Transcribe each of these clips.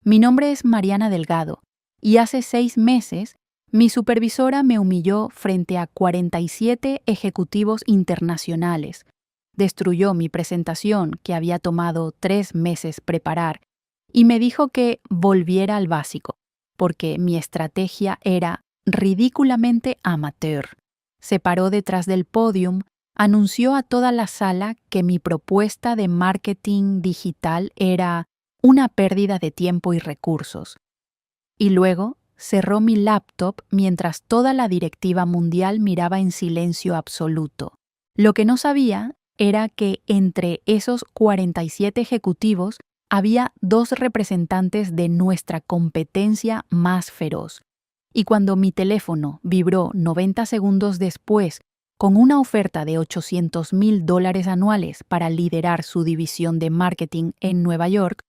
Mi nombre es Mariana Delgado y hace 6 meses mi supervisora me humilló frente a 47 ejecutivos internacionales, destruyó mi presentación que había tomado 3 meses preparar y me dijo que volviera al básico, porque mi estrategia era ridículamente amateur. Se paró detrás del pódium, anunció a toda la sala que mi propuesta de marketing digital era una pérdida de tiempo y recursos. Y luego cerró mi laptop mientras toda la directiva mundial miraba en silencio absoluto. Lo que no sabía era que entre esos 47 ejecutivos había 2 representantes de nuestra competencia más feroz. Y cuando mi teléfono vibró 90 segundos después con una oferta de $800,000 anuales para liderar su división de marketing en Nueva York,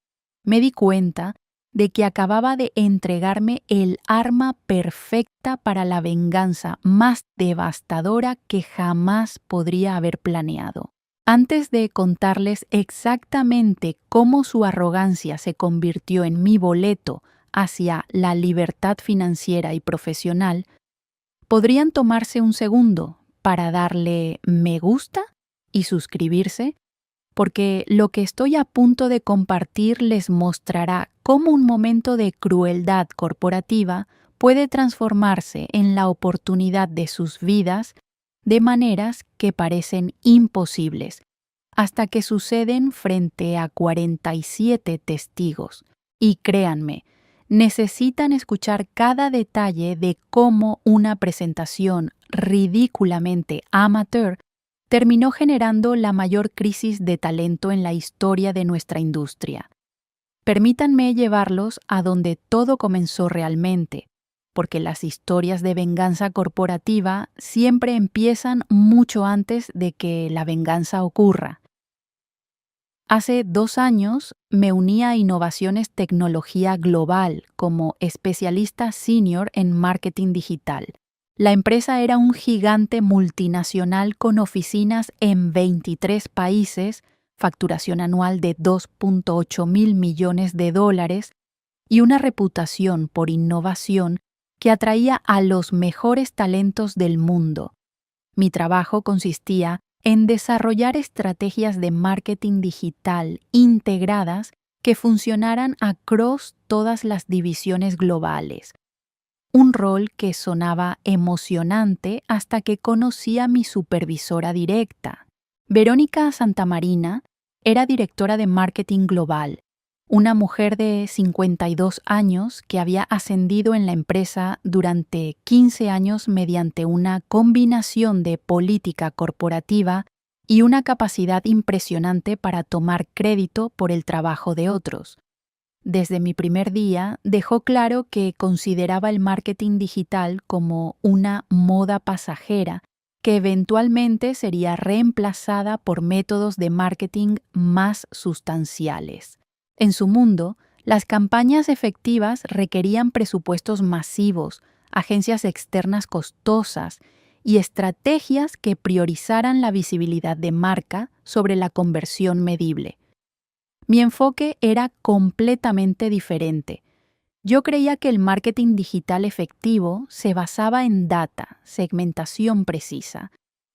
me di cuenta de que acababa de entregarme el arma perfecta para la venganza más devastadora que jamás podría haber planeado. Antes de contarles exactamente cómo su arrogancia se convirtió en mi boleto hacia la libertad financiera y profesional, ¿podrían tomarse un segundo para darle me gusta y suscribirse? Porque lo que estoy a punto de compartir les mostrará cómo un momento de crueldad corporativa puede transformarse en la oportunidad de sus vidas de maneras que parecen imposibles, hasta que suceden frente a 47 testigos. Y créanme, necesitan escuchar cada detalle de cómo una presentación ridículamente amateur terminó generando la mayor crisis de talento en la historia de nuestra industria. Permítanme llevarlos a donde todo comenzó realmente, porque las historias de venganza corporativa siempre empiezan mucho antes de que la venganza ocurra. Hace 2 años me uní a Innovaciones Tecnología Global como especialista senior en marketing digital. La empresa era un gigante multinacional con oficinas en 23 países, facturación anual de $2.8 mil millones y una reputación por innovación que atraía a los mejores talentos del mundo. Mi trabajo consistía en desarrollar estrategias de marketing digital integradas que funcionaran across todas las divisiones globales. Un rol que sonaba emocionante hasta que conocí a mi supervisora directa. Verónica Santamarina era directora de marketing global, una mujer de 52 años que había ascendido en la empresa durante 15 años mediante una combinación de política corporativa y una capacidad impresionante para tomar crédito por el trabajo de otros. Desde mi primer día dejó claro que consideraba el marketing digital como una moda pasajera que eventualmente sería reemplazada por métodos de marketing más sustanciales. En su mundo, las campañas efectivas requerían presupuestos masivos, agencias externas costosas y estrategias que priorizaran la visibilidad de marca sobre la conversión medible. Mi enfoque era completamente diferente. Yo creía que el marketing digital efectivo se basaba en data, segmentación precisa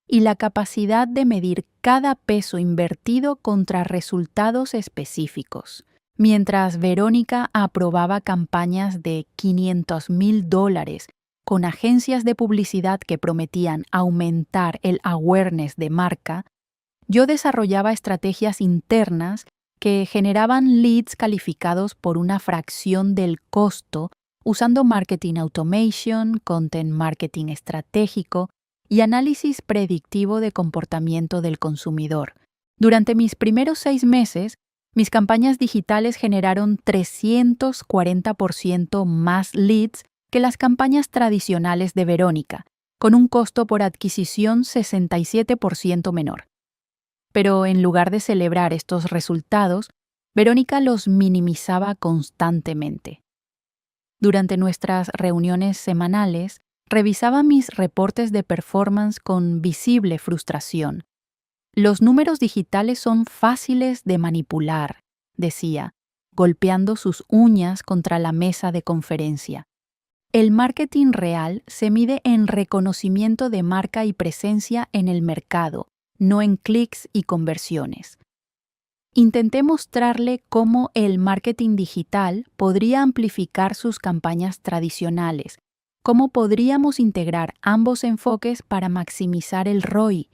y la capacidad de medir cada peso invertido contra resultados específicos. Mientras Verónica aprobaba campañas de $500,000 con agencias de publicidad que prometían aumentar el awareness de marca, yo desarrollaba estrategias internas que generaban leads calificados por una fracción del costo usando marketing automation, content marketing estratégico y análisis predictivo de comportamiento del consumidor. Durante mis primeros 6 meses, mis campañas digitales generaron 340% más leads que las campañas tradicionales de Verónica, con un costo por adquisición 67% menor. Pero en lugar de celebrar estos resultados, Verónica los minimizaba constantemente. Durante nuestras reuniones semanales, revisaba mis reportes de performance con visible frustración. Los números digitales son fáciles de manipular, decía, golpeando sus uñas contra la mesa de conferencia. El marketing real se mide en reconocimiento de marca y presencia en el mercado, no en clics y conversiones. Intenté mostrarle cómo el marketing digital podría amplificar sus campañas tradicionales, cómo podríamos integrar ambos enfoques para maximizar el ROI.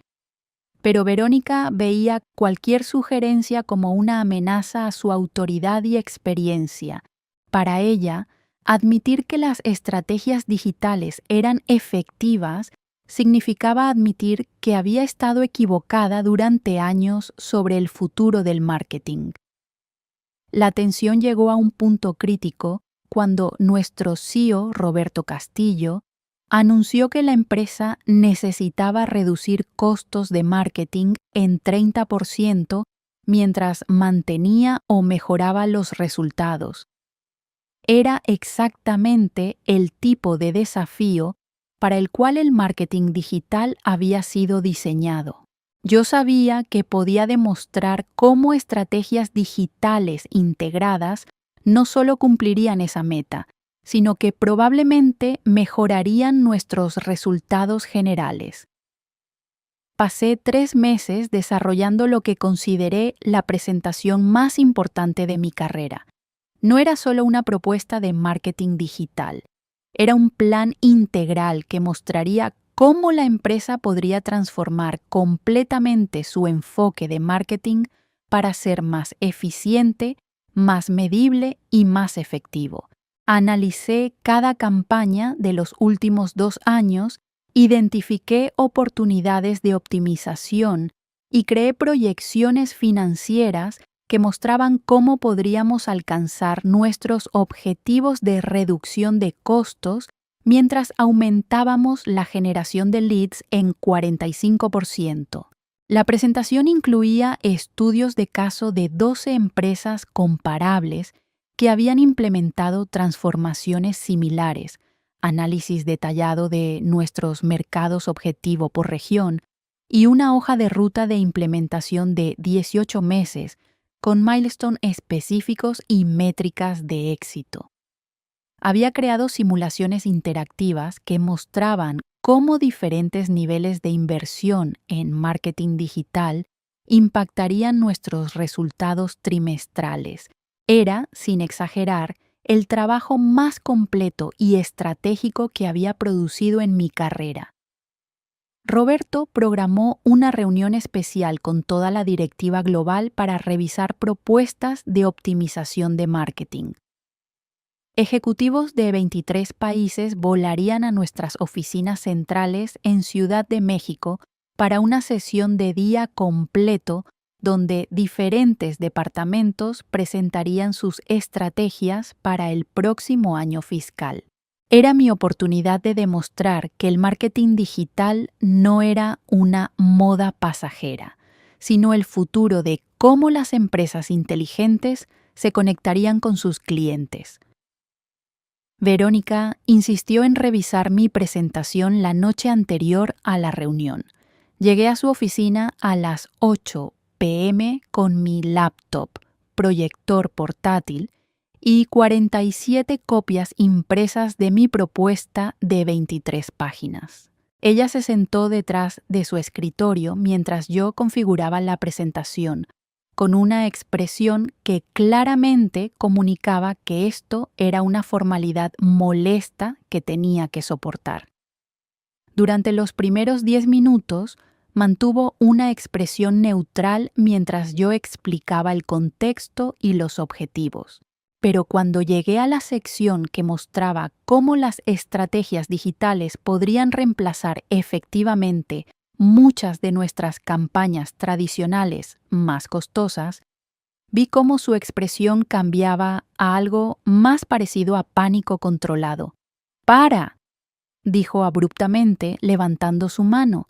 Pero Verónica veía cualquier sugerencia como una amenaza a su autoridad y experiencia. Para ella, admitir que las estrategias digitales eran efectivas significaba admitir que había estado equivocada durante años sobre el futuro del marketing. La tensión llegó a un punto crítico cuando nuestro CEO, Roberto Castillo, anunció que la empresa necesitaba reducir costos de marketing en 30% mientras mantenía o mejoraba los resultados. Era exactamente el tipo de desafío para el cual el marketing digital había sido diseñado. Yo sabía que podía demostrar cómo estrategias digitales integradas no solo cumplirían esa meta, sino que probablemente mejorarían nuestros resultados generales. Pasé 3 meses desarrollando lo que consideré la presentación más importante de mi carrera. No era solo una propuesta de marketing digital, era un plan integral que mostraría cómo la empresa podría transformar completamente su enfoque de marketing para ser más eficiente, más medible y más efectivo. Analicé cada campaña de los últimos 2 años, identifiqué oportunidades de optimización y creé proyecciones financieras que mostraban cómo podríamos alcanzar nuestros objetivos de reducción de costos mientras aumentábamos la generación de leads en 45%. La presentación incluía estudios de caso de 12 empresas comparables que habían implementado transformaciones similares, análisis detallado de nuestros mercados objetivo por región y una hoja de ruta de implementación de 18 meses con milestones específicos y métricas de éxito. Había creado simulaciones interactivas que mostraban cómo diferentes niveles de inversión en marketing digital impactarían nuestros resultados trimestrales. Era, sin exagerar, el trabajo más completo y estratégico que había producido en mi carrera. Roberto programó una reunión especial con toda la directiva global para revisar propuestas de optimización de marketing. Ejecutivos de 23 países volarían a nuestras oficinas centrales en Ciudad de México para una sesión de día completo donde diferentes departamentos presentarían sus estrategias para el próximo año fiscal. Era mi oportunidad de demostrar que el marketing digital no era una moda pasajera, sino el futuro de cómo las empresas inteligentes se conectarían con sus clientes. Verónica insistió en revisar mi presentación la noche anterior a la reunión. Llegué a su oficina a las 8 p.m. con mi laptop, proyector portátil y 47 copias impresas de mi propuesta de 23 páginas. Ella se sentó detrás de su escritorio mientras yo configuraba la presentación, con una expresión que claramente comunicaba que esto era una formalidad molesta que tenía que soportar. Durante los primeros 10 minutos, mantuvo una expresión neutral mientras yo explicaba el contexto y los objetivos. Pero cuando llegué a la sección que mostraba cómo las estrategias digitales podrían reemplazar efectivamente muchas de nuestras campañas tradicionales más costosas, vi cómo su expresión cambiaba a algo más parecido a pánico controlado. ¡Para!, dijo abruptamente, levantando su mano.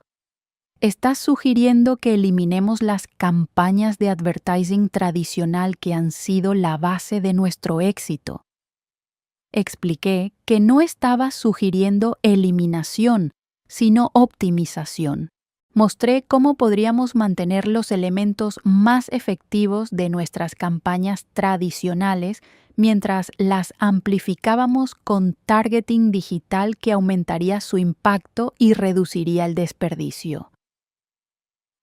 ¿Estás sugiriendo que eliminemos las campañas de advertising tradicional que han sido la base de nuestro éxito? Expliqué que no estaba sugiriendo eliminación, sino optimización. Mostré cómo podríamos mantener los elementos más efectivos de nuestras campañas tradicionales mientras las amplificábamos con targeting digital que aumentaría su impacto y reduciría el desperdicio.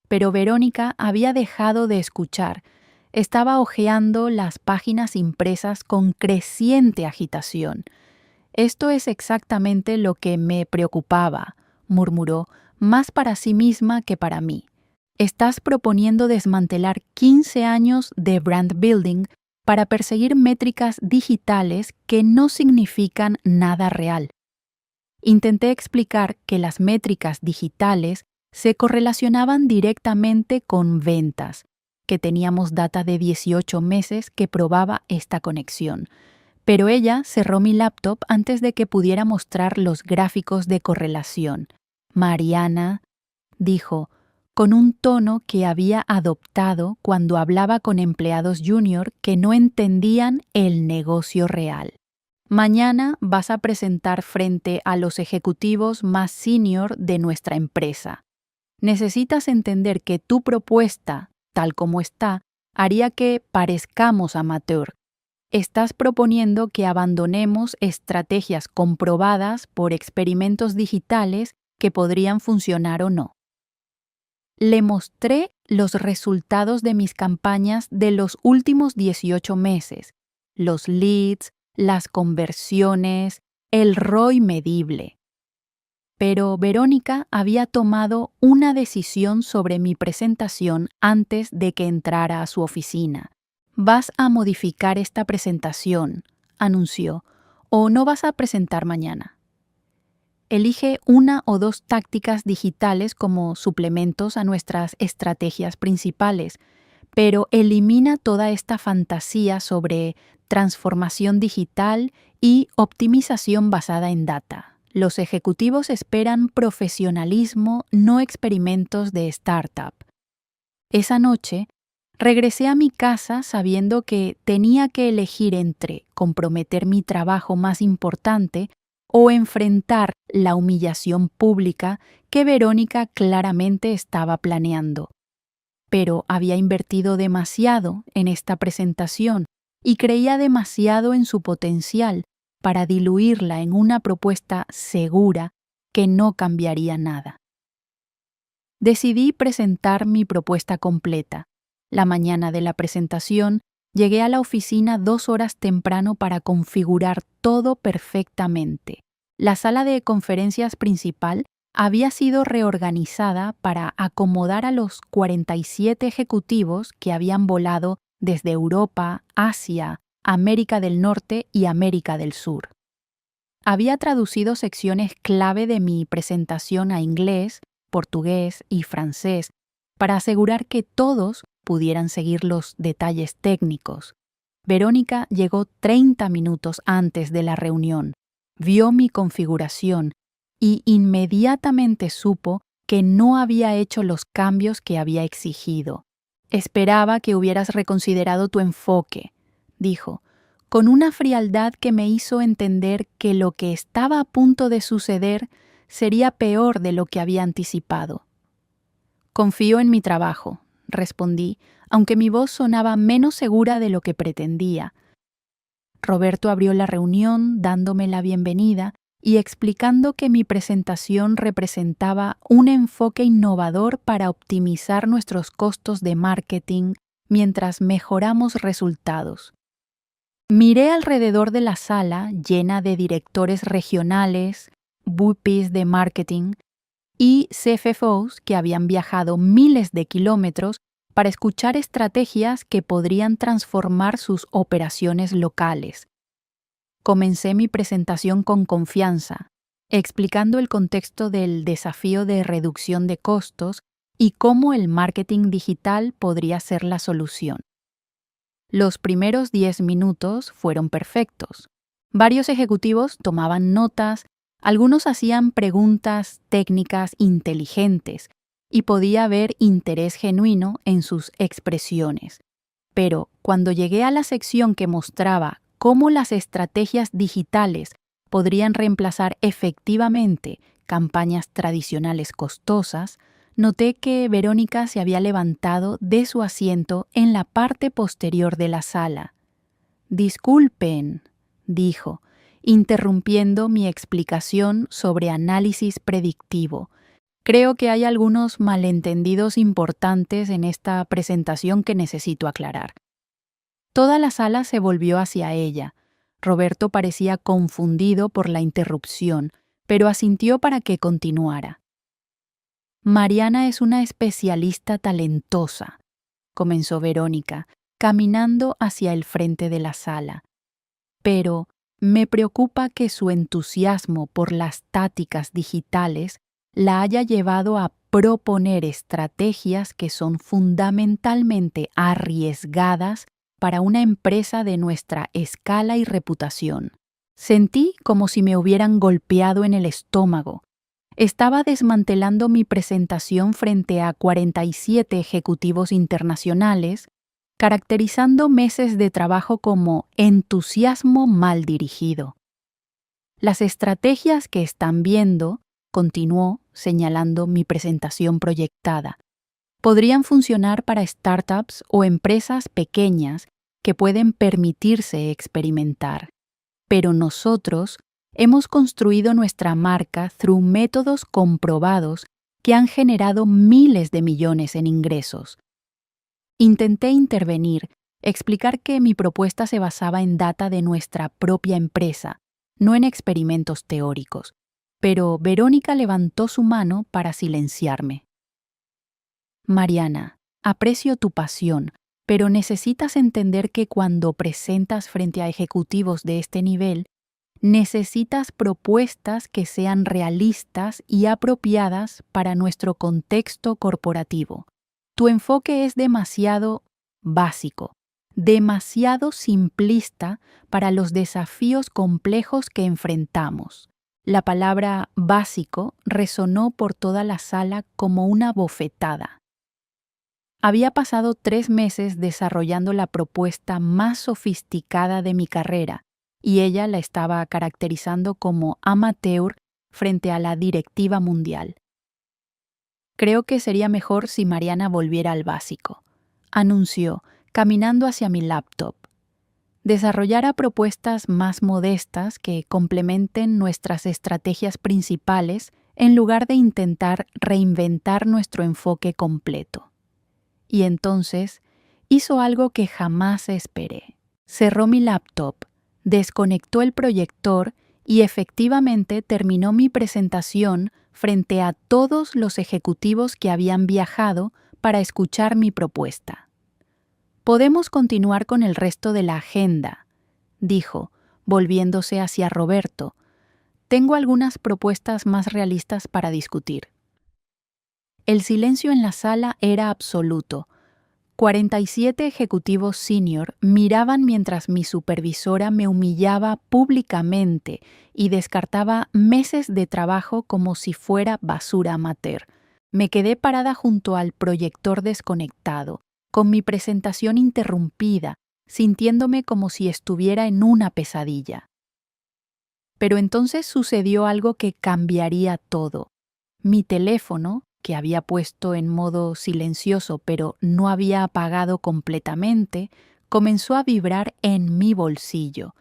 Pero Verónica había dejado de escuchar. Estaba hojeando las páginas impresas con creciente agitación. «Esto es exactamente lo que me preocupaba», murmuró, más para sí misma que para mí. «Estás proponiendo desmantelar 15 años de brand building para perseguir métricas digitales que no significan nada real». Intenté explicar que las métricas digitales se correlacionaban directamente con ventas, que teníamos data de 18 meses que probaba esta conexión. Pero ella cerró mi laptop antes de que pudiera mostrar los gráficos de correlación. «Mariana», dijo, con un tono que había adoptado cuando hablaba con empleados junior que no entendían el negocio real. «Mañana vas a presentar frente a los ejecutivos más senior de nuestra empresa. Necesitas entender que tu propuesta, tal como está, haría que parezcamos amateur. Estás proponiendo que abandonemos estrategias comprobadas por experimentos digitales que podrían funcionar o no». Le mostré los resultados de mis campañas de los últimos 18 meses, los leads, las conversiones, el ROI medible. Pero Verónica había tomado una decisión sobre mi presentación antes de que entrara a su oficina. «Vas a modificar esta presentación», anunció, «o no vas a presentar mañana». Elige una o dos tácticas digitales como suplementos a nuestras estrategias principales, pero elimina toda esta fantasía sobre transformación digital y optimización basada en data. Los ejecutivos esperan profesionalismo, no experimentos de startup. Esa noche, regresé a mi casa sabiendo que tenía que elegir entre comprometer mi trabajo más importante o enfrentar la humillación pública que Verónica claramente estaba planeando. Pero había invertido demasiado en esta presentación y creía demasiado en su potencial para diluirla en una propuesta segura que no cambiaría nada. Decidí presentar mi propuesta completa. La mañana de la presentación, llegué a la oficina 2 horas temprano para configurar todo perfectamente. La sala de conferencias principal había sido reorganizada para acomodar a los 47 ejecutivos que habían volado desde Europa, Asia, América del Norte y América del Sur. Había traducido secciones clave de mi presentación a inglés, portugués y francés para asegurar que todos pudieran seguir los detalles técnicos. Verónica llegó 30 minutos antes de la reunión, vio mi configuración y inmediatamente supo que no había hecho los cambios que había exigido. «Esperaba que hubieras reconsiderado tu enfoque», dijo, con una frialdad que me hizo entender que lo que estaba a punto de suceder sería peor de lo que había anticipado. «Confío en mi trabajo», respondí, aunque mi voz sonaba menos segura de lo que pretendía. Roberto abrió la reunión dándome la bienvenida y explicando que mi presentación representaba un enfoque innovador para optimizar nuestros costos de marketing mientras mejoramos resultados. Miré alrededor de la sala llena de directores regionales, VPs de marketing y CFOs que habían viajado miles de kilómetros para escuchar estrategias que podrían transformar sus operaciones locales. Comencé mi presentación con confianza, explicando el contexto del desafío de reducción de costos y cómo el marketing digital podría ser la solución. Los primeros 10 minutos fueron perfectos. Varios ejecutivos tomaban notas, algunos hacían preguntas técnicas inteligentes y podía ver interés genuino en sus expresiones. Pero cuando llegué a la sección que mostraba cómo las estrategias digitales podrían reemplazar efectivamente campañas tradicionales costosas, Noté que Verónica se había levantado de su asiento en la parte posterior de la sala. «Disculpen», dijo, interrumpiendo mi explicación sobre análisis predictivo. «Creo que hay algunos malentendidos importantes en esta presentación que necesito aclarar». Toda la sala se volvió hacia ella. Roberto parecía confundido por la interrupción, pero asintió para que continuara. «Mariana es una especialista talentosa», comenzó Verónica, caminando hacia el frente de la sala. «Pero me preocupa que su entusiasmo por las tácticas digitales la haya llevado a proponer estrategias que son fundamentalmente arriesgadas para una empresa de nuestra escala y reputación». Sentí como si me hubieran golpeado en el estómago. Estaba desmantelando mi presentación frente a 47 ejecutivos internacionales, caracterizando meses de trabajo como entusiasmo mal dirigido. «Las estrategias que están viendo», continuó señalando mi presentación proyectada, «podrían funcionar para startups o empresas pequeñas que pueden permitirse experimentar. Pero nosotros hemos construido nuestra marca through métodos comprobados que han generado miles de millones en ingresos». Intenté intervenir, explicar que mi propuesta se basaba en data de nuestra propia empresa, no en experimentos teóricos, pero Verónica levantó su mano para silenciarme. «Mariana, aprecio tu pasión, pero necesitas entender que cuando presentas frente a ejecutivos de este nivel, necesitas propuestas que sean realistas y apropiadas para nuestro contexto corporativo. Tu enfoque es demasiado básico, demasiado simplista para los desafíos complejos que enfrentamos». La palabra básico resonó por toda la sala como una bofetada. Había pasado 3 meses desarrollando la propuesta más sofisticada de mi carrera, y ella la estaba caracterizando como amateur frente a la directiva mundial. «Creo que sería mejor si Mariana volviera al básico», anunció, caminando hacia mi laptop. «Desarrollara propuestas más modestas que complementen nuestras estrategias principales en lugar de intentar reinventar nuestro enfoque completo». Y entonces hizo algo que jamás esperé. Cerró mi laptop, desconectó el proyector y efectivamente terminó mi presentación frente a todos los ejecutivos que habían viajado para escuchar mi propuesta. «Podemos continuar con el resto de la agenda», dijo, volviéndose hacia Roberto. «Tengo algunas propuestas más realistas para discutir». El silencio en la sala era absoluto. 47 ejecutivos senior miraban mientras mi supervisora me humillaba públicamente y descartaba meses de trabajo como si fuera basura amateur. Me quedé parada junto al proyector desconectado, con mi presentación interrumpida, sintiéndome como si estuviera en una pesadilla. Pero entonces sucedió algo que cambiaría todo. Mi teléfono, que había puesto en modo silencioso pero no había apagado completamente, comenzó a vibrar en mi bolsillo.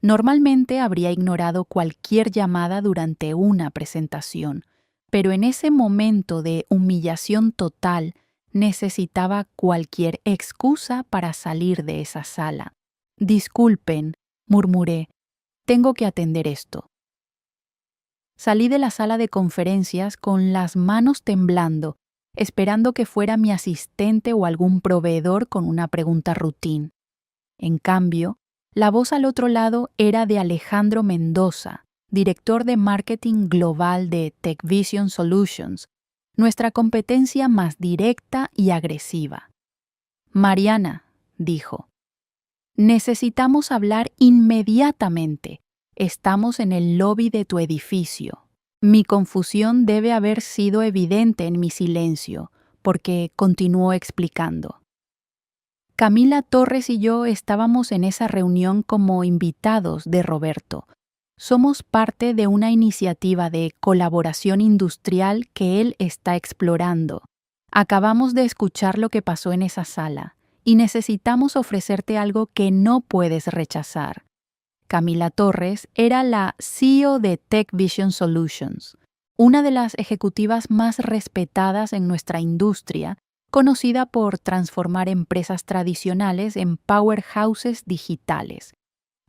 Normalmente habría ignorado cualquier llamada durante una presentación, pero en ese momento de humillación total necesitaba cualquier excusa para salir de esa sala. «Disculpen», murmuré, «tengo que atender esto». Salí de la sala de conferencias con las manos temblando, esperando que fuera mi asistente o algún proveedor con una pregunta routine. En cambio, la voz al otro lado era de Alejandro Mendoza, director de marketing global de TechVision Solutions, nuestra competencia más directa y agresiva. «Mariana», dijo, «necesitamos hablar inmediatamente. Estamos en el lobby de tu edificio». Mi confusión debe haber sido evidente en mi silencio, porque continuó explicando. Camila Torres y yo estábamos en esa reunión como invitados de Roberto. Somos parte de una iniciativa de colaboración industrial que él está explorando. Acabamos de escuchar lo que pasó en esa sala y necesitamos ofrecerte algo que no puedes rechazar. Camila Torres era la CEO de Tech Vision Solutions, una de las ejecutivas más respetadas en nuestra industria, conocida por transformar empresas tradicionales en powerhouses digitales.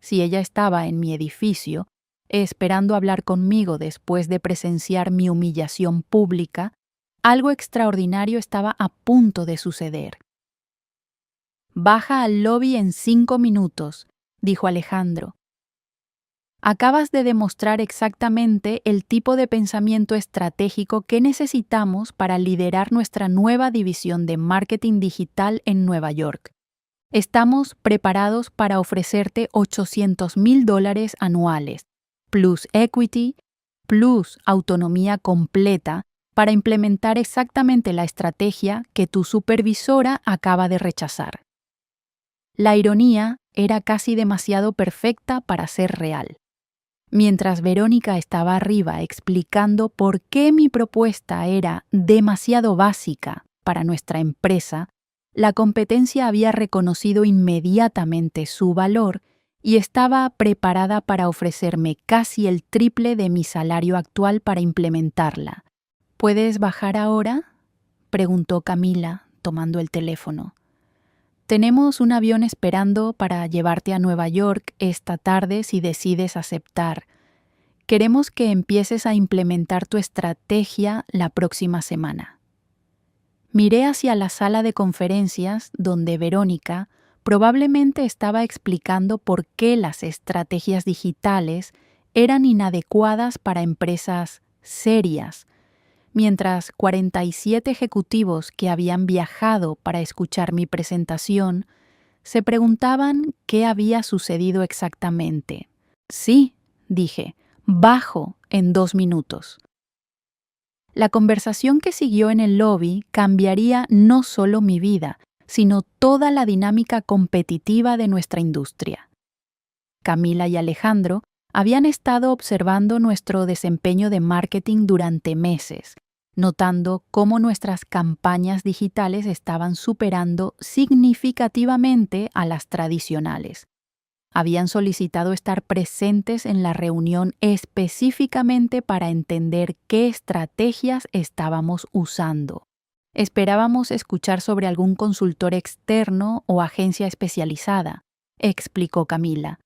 Si ella estaba en mi edificio, esperando hablar conmigo después de presenciar mi humillación pública, algo extraordinario estaba a punto de suceder. «Baja al lobby en 5 minutos», dijo Alejandro. «Acabas de demostrar exactamente el tipo de pensamiento estratégico que necesitamos para liderar nuestra nueva división de marketing digital en Nueva York. Estamos preparados para ofrecerte $800,000 anuales, plus equity, plus autonomía completa para implementar exactamente la estrategia que tu supervisora acaba de rechazar». La ironía era casi demasiado perfecta para ser real. Mientras Verónica estaba arriba explicando por qué mi propuesta era demasiado básica para nuestra empresa, la competencia había reconocido inmediatamente su valor y estaba preparada para ofrecerme casi el triple de mi salario actual para implementarla. «¿Puedes bajar ahora?», preguntó Camila, tomando el teléfono. «Tenemos un avión esperando para llevarte a Nueva York esta tarde si decides aceptar. Queremos que empieces a implementar tu estrategia la próxima semana». Miré hacia la sala de conferencias donde Verónica probablemente estaba explicando por qué las estrategias digitales eran inadecuadas para empresas serias, mientras 47 ejecutivos que habían viajado para escuchar mi presentación se preguntaban qué había sucedido exactamente. «Sí», dije, «bajo en 2 minutos». La conversación que siguió en el lobby cambiaría no solo mi vida, sino toda la dinámica competitiva de nuestra industria. Camila y Alejandro habían estado observando nuestro desempeño de marketing durante meses, notando cómo nuestras campañas digitales estaban superando significativamente a las tradicionales. Habían solicitado estar presentes en la reunión específicamente para entender qué estrategias estábamos usando. Esperábamos escuchar sobre algún consultor externo o agencia especializada, explicó Camila.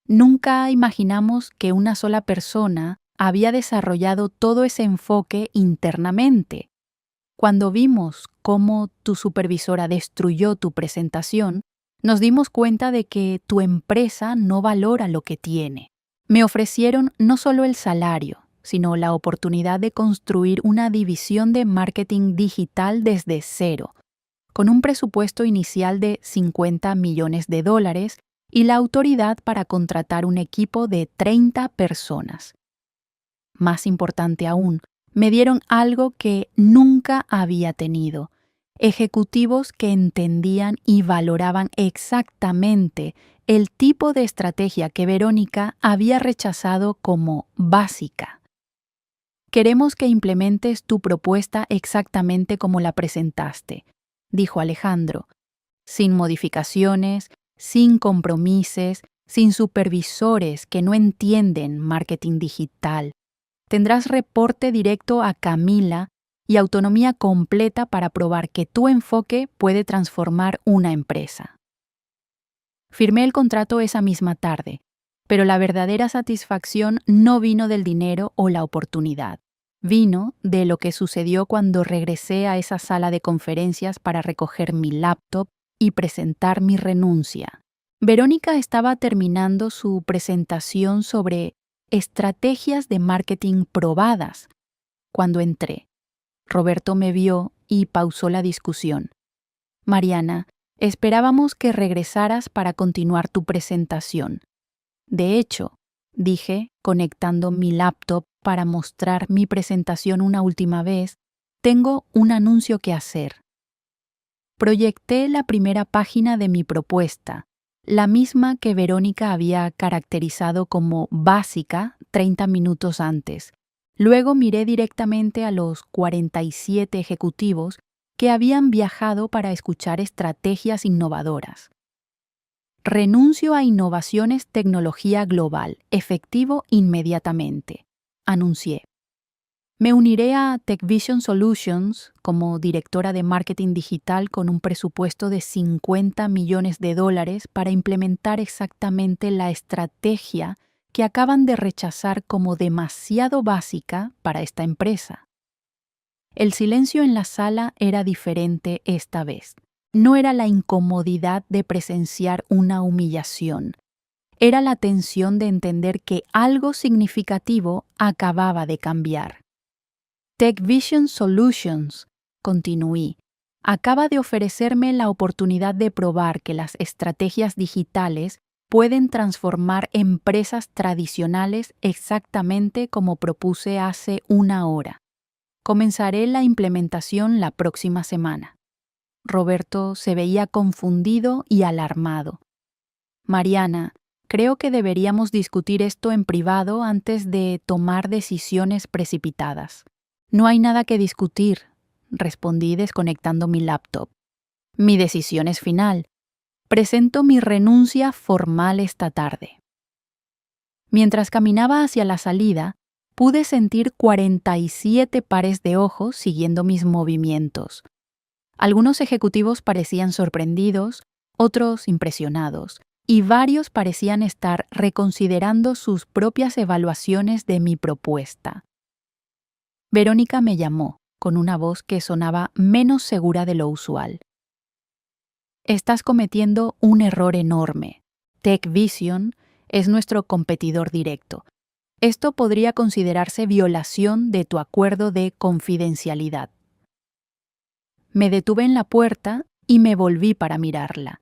Nunca imaginamos que una sola persona había desarrollado todo ese enfoque internamente. Cuando vimos cómo tu supervisora destruyó tu presentación, nos dimos cuenta de que tu empresa no valora lo que tiene. Me ofrecieron no solo el salario, sino la oportunidad de construir una división de marketing digital desde cero, con un presupuesto inicial de $50 millones y la autoridad para contratar un equipo de 30 personas. Más importante aún, me dieron algo que nunca había tenido: ejecutivos que entendían y valoraban exactamente el tipo de estrategia que Verónica había rechazado como básica. «Queremos que implementes tu propuesta exactamente como la presentaste», dijo Alejandro, «sin modificaciones, sin compromisos, sin supervisores que no entienden marketing digital. Tendrás reporte directo a Camila y autonomía completa para probar que tu enfoque puede transformar una empresa». Firmé el contrato esa misma tarde, pero la verdadera satisfacción no vino del dinero o la oportunidad. Vino de lo que sucedió cuando regresé a esa sala de conferencias para recoger mi laptop y presentar mi renuncia. Verónica estaba terminando su presentación sobre estrategias de marketing probadas cuando entré. Roberto me vio y pausó la discusión. «Mariana, esperábamos que regresaras para continuar tu presentación. De hecho», dije, conectando mi laptop para mostrar mi presentación una última vez, «tengo un anuncio que hacer». Proyecté la primera página de mi propuesta, la misma que Verónica había caracterizado como básica 30 minutos antes. Luego miré directamente a los 47 ejecutivos que habían viajado para escuchar estrategias innovadoras. Renuncio a innovaciones tecnología global, efectivo inmediatamente, anuncié. Me uniré a TechVision Solutions como directora de marketing digital con un presupuesto de $50 millones para implementar exactamente la estrategia que acaban de rechazar como demasiado básica para esta empresa. El silencio en la sala era diferente esta vez. No era la incomodidad de presenciar una humillación. Era la tensión de entender que algo significativo acababa de cambiar. TechVision Solutions, continué, acaba de ofrecerme la oportunidad de probar que las estrategias digitales pueden transformar empresas tradicionales exactamente como propuse hace una hora. Comenzaré la implementación la próxima semana. Roberto se veía confundido y alarmado. Mariana, creo que deberíamos discutir esto en privado antes de tomar decisiones precipitadas. No hay nada que discutir, respondí desconectando mi laptop. Mi decisión es final. Presento mi renuncia formal esta tarde. Mientras caminaba hacia la salida, pude sentir 47 pares de ojos siguiendo mis movimientos. Algunos ejecutivos parecían sorprendidos, otros impresionados, y varios parecían estar reconsiderando sus propias evaluaciones de mi propuesta. Verónica me llamó, con una voz que sonaba menos segura de lo usual. Estás cometiendo un error enorme. TechVision es nuestro competidor directo. Esto podría considerarse violación de tu acuerdo de confidencialidad. Me detuve en la puerta y me volví para mirarla.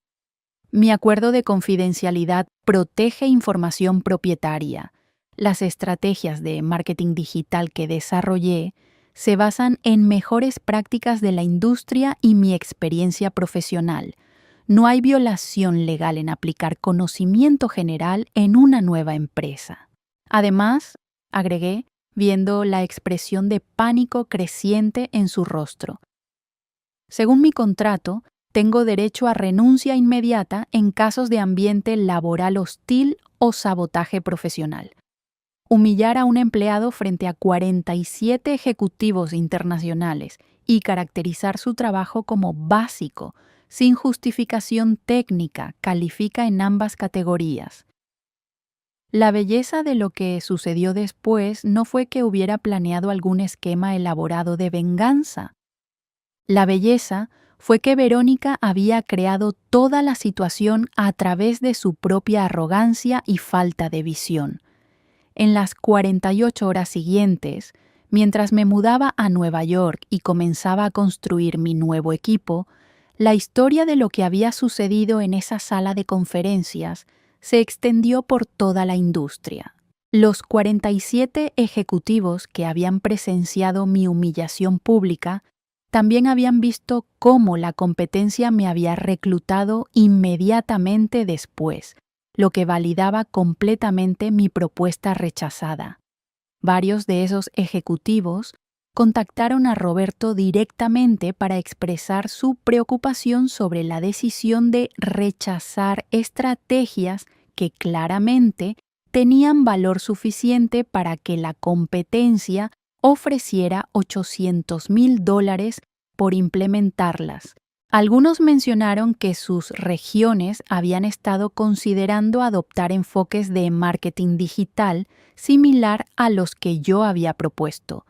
Mi acuerdo de confidencialidad protege información propietaria. Las estrategias de marketing digital que desarrollé se basan en mejores prácticas de la industria y mi experiencia profesional. No hay violación legal en aplicar conocimiento general en una nueva empresa. Además, agregué, viendo la expresión de pánico creciente en su rostro. Según mi contrato, tengo derecho a renuncia inmediata en casos de ambiente laboral hostil o sabotaje profesional. Humillar a un empleado frente a 47 ejecutivos internacionales y caracterizar su trabajo como básico, sin justificación técnica, califica en ambas categorías. La belleza de lo que sucedió después no fue que hubiera planeado algún esquema elaborado de venganza. La belleza fue que Verónica había creado toda la situación a través de su propia arrogancia y falta de visión. En las 48 horas siguientes, mientras me mudaba a Nueva York y comenzaba a construir mi nuevo equipo, la historia de lo que había sucedido en esa sala de conferencias se extendió por toda la industria. Los 47 ejecutivos que habían presenciado mi humillación pública también habían visto cómo la competencia me había reclutado inmediatamente después, lo que validaba completamente mi propuesta rechazada. Varios de esos ejecutivos contactaron a Roberto directamente para expresar su preocupación sobre la decisión de rechazar estrategias que claramente tenían valor suficiente para que la competencia ofreciera $800,000 por implementarlas. Algunos mencionaron que sus regiones habían estado considerando adoptar enfoques de marketing digital similar a los que yo había propuesto,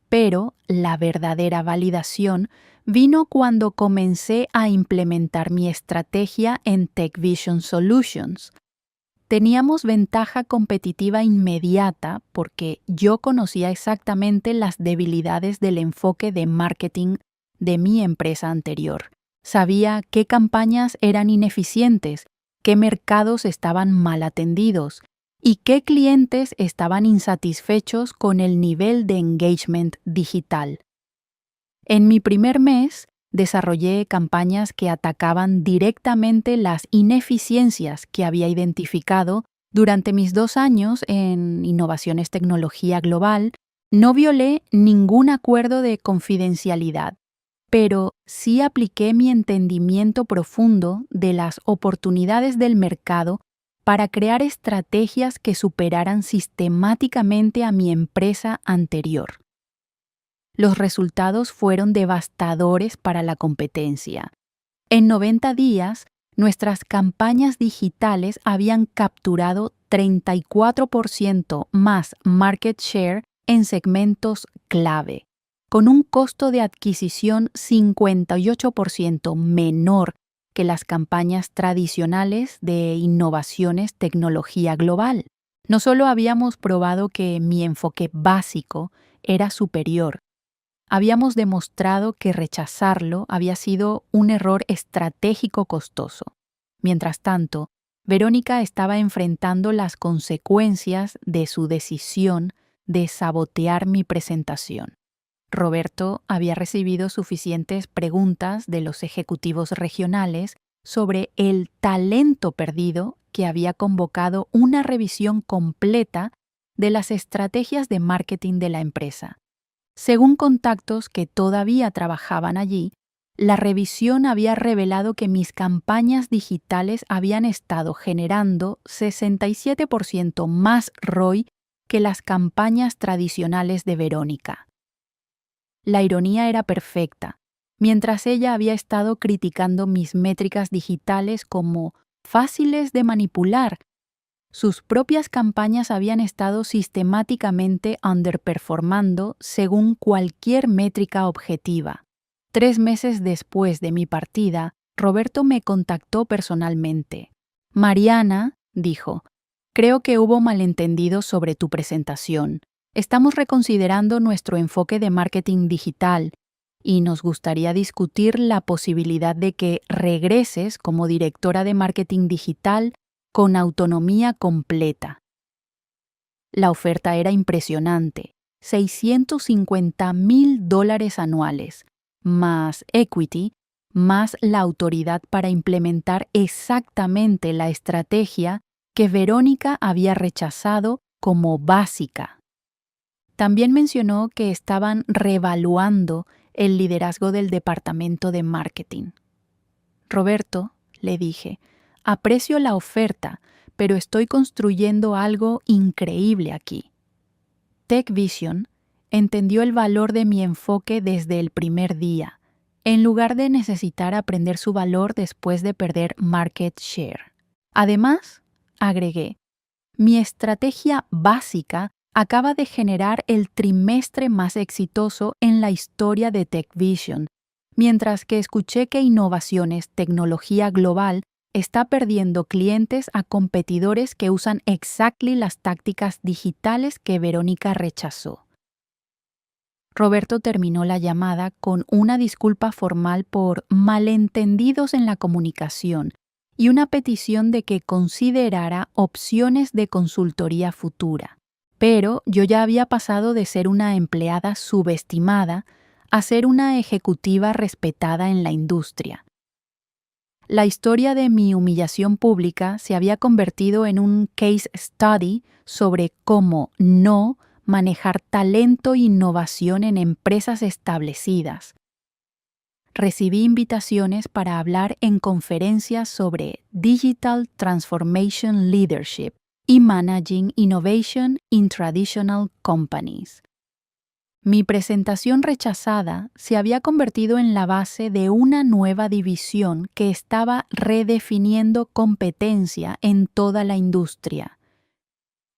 pero la verdadera validación vino cuando comencé a implementar mi estrategia en TechVision Solutions. Teníamos ventaja competitiva inmediata porque yo conocía exactamente las debilidades del enfoque de marketing de mi empresa anterior. Sabía qué campañas eran ineficientes, qué mercados estaban mal atendidos y qué clientes estaban insatisfechos con el nivel de engagement digital. En mi primer mes, Desarrollé campañas que atacaban directamente las ineficiencias que había identificado durante mis 2 años en Innovaciones Tecnología Global. No violé ningún acuerdo de confidencialidad, pero sí apliqué mi entendimiento profundo de las oportunidades del mercado para crear estrategias que superaran sistemáticamente a mi empresa anterior. Los resultados fueron devastadores para la competencia. En 90 días, nuestras campañas digitales habían capturado 34% más market share en segmentos clave, con un costo de adquisición 58% menor que las campañas tradicionales de Innovaciones Tecnología Global. No solo habíamos probado que mi enfoque básico era superior, habíamos demostrado que rechazarlo había sido un error estratégico costoso. Mientras tanto, Verónica estaba enfrentando las consecuencias de su decisión de sabotear mi presentación. Roberto había recibido suficientes preguntas de los ejecutivos regionales sobre el talento perdido que había convocado una revisión completa de las estrategias de marketing de la empresa. Según contactos que todavía trabajaban allí, la revisión había revelado que mis campañas digitales habían estado generando 67% más ROI que las campañas tradicionales de Verónica. La ironía era perfecta. Mientras ella había estado criticando mis métricas digitales como fáciles de manipular, sus propias campañas habían estado sistemáticamente underperformando según cualquier métrica objetiva. 3 meses después de mi partida, Roberto me contactó personalmente. Mariana, dijo, creo que hubo malentendidos sobre tu presentación. Estamos reconsiderando nuestro enfoque de marketing digital y nos gustaría discutir la posibilidad de que regreses como directora de marketing digital con autonomía completa. La oferta era impresionante, $650,000 anuales, más equity, más la autoridad para implementar exactamente la estrategia que Verónica había rechazado como básica. También mencionó que estaban reevaluando el liderazgo del departamento de marketing. Roberto, le dije, aprecio la oferta, pero estoy construyendo algo increíble aquí. TechVision entendió el valor de mi enfoque desde el primer día, en lugar de necesitar aprender su valor después de perder market share. Además, agregué, mi estrategia básica acaba de generar el trimestre más exitoso en la historia de TechVision, mientras que escuché que Innovaciones Tecnología Global está perdiendo clientes a competidores que usan exactly las tácticas digitales que Verónica rechazó. Roberto terminó la llamada con una disculpa formal por malentendidos en la comunicación y una petición de que considerara opciones de consultoría futura. Pero yo ya había pasado de ser una empleada subestimada a ser una ejecutiva respetada en la industria. La historia de mi humillación pública se había convertido en un case study sobre cómo no manejar talento e innovación en empresas establecidas. Recibí invitaciones para hablar en conferencias sobre Digital Transformation Leadership y Managing Innovation in Traditional Companies. Mi presentación rechazada se había convertido en la base de una nueva división que estaba redefiniendo competencia en toda la industria.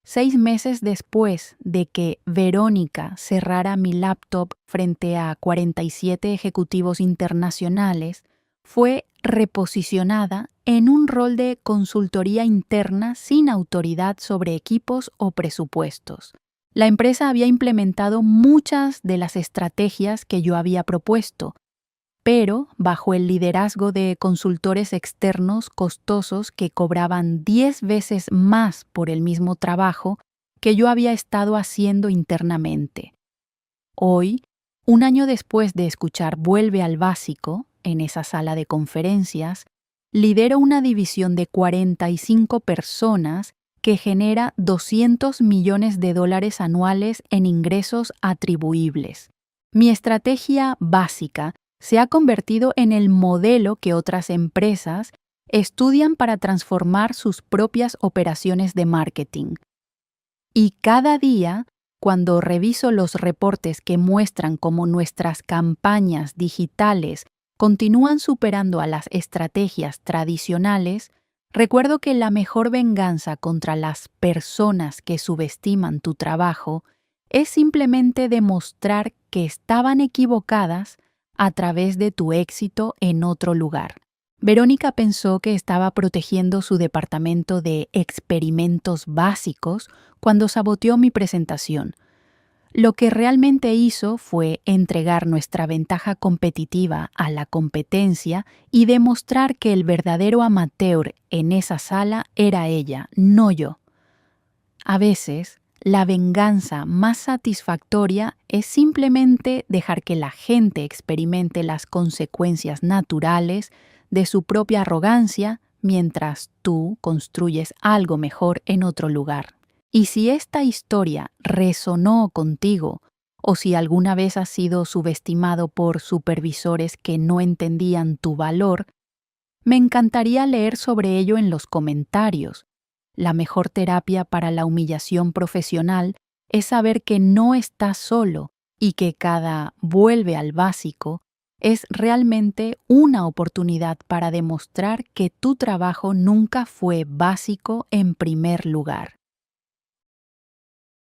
6 meses después de que Verónica cerrara mi laptop frente a 47 ejecutivos internacionales, fue reposicionada en un rol de consultoría interna sin autoridad sobre equipos o presupuestos. La empresa había implementado muchas de las estrategias que yo había propuesto, pero bajo el liderazgo de consultores externos costosos que cobraban 10 veces más por el mismo trabajo que yo había estado haciendo internamente. Hoy, Un año después de escuchar Vuelve al Básico, en esa sala de conferencias, lidero una división de 45 personas que genera $200 millones anuales en ingresos atribuibles. Mi estrategia básica se ha convertido en el modelo que otras empresas estudian para transformar sus propias operaciones de marketing. Y cada día, cuando reviso los reportes que muestran cómo nuestras campañas digitales continúan superando a las estrategias tradicionales, recuerdo que la mejor venganza contra las personas que subestiman tu trabajo es simplemente demostrar que estaban equivocadas a través de tu éxito en otro lugar. Verónica pensó que estaba protegiendo su departamento de experimentos básicos cuando saboteó mi presentación. Lo que realmente hizo fue entregar nuestra ventaja competitiva a la competencia y demostrar que el verdadero amateur en esa sala era ella, no yo. A veces, la venganza más satisfactoria es simplemente dejar que la gente experimente las consecuencias naturales de su propia arrogancia mientras tú construyes algo mejor en otro lugar. Y si esta historia resonó contigo, o si alguna vez has sido subestimado por supervisores que no entendían tu valor, me encantaría leer sobre ello en los comentarios. La mejor terapia para la humillación profesional es saber que no estás solo y que cada vuelve al básico es realmente una oportunidad para demostrar que tu trabajo nunca fue básico en primer lugar.